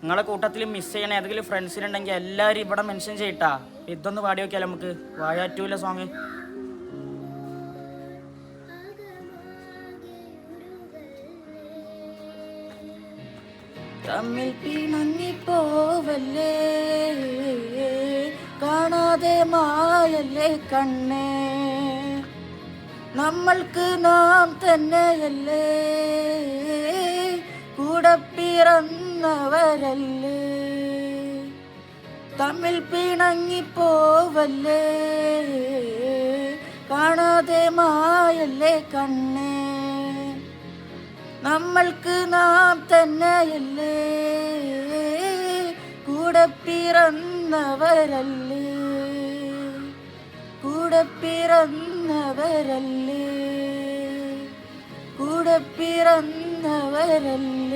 നിങ്ങളെ കൂട്ടത്തിൽ മിസ് ചെയ്യണ ഏതെങ്കിലും ഫ്രണ്ട്സിനുണ്ടെങ്കിൽ എല്ലാവരും ഇവിടെ മെൻഷൻ ചെയ്യട്ടാ. ഇതൊന്ന് പാടി നോക്കിയാൽ നമുക്ക് വായാറ്റൂല സോങ്. തമ്മിൽ പിണങ്ങിപ്പോവല്ലേ, കാണാതെ മായല്ലേ കണ്ണേ, നമ്മൾക്ക് നാം തന്നെയല്ലേ, കൂടെ പിറന്നവരല്ലേ. തമ്മിൽ പിണങ്ങിപ്പോവല്ലേ, കാണാതെ മായല്ലേ കണ്ണേ, നമ്മൾക്ക് നാം തന്നെയല്ലേ, കൂടെ പിറന്നവരല്ലേ, കൂടെ പിറന്നവരല്ലേ, കൂടെ പിറന്നവരല്ലേ.